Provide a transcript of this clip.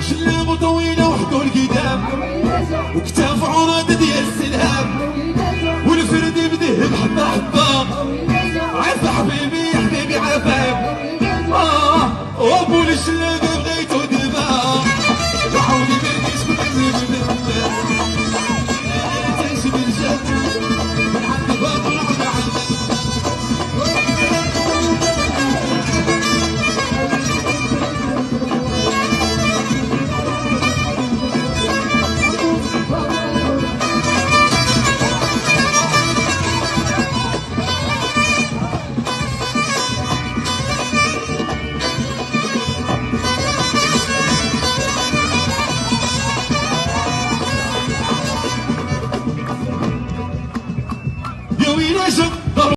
شلامو طويله وحدو القدام وكتاف عراض ديال السلام والفرد بديه حبه حبه عافا حبيبي حبيبي عافاك وابو الشلام بغيتو دابا وعاودي برديش بغيتني بالدم تعيش بالجد من عند باب العمى يا ويلي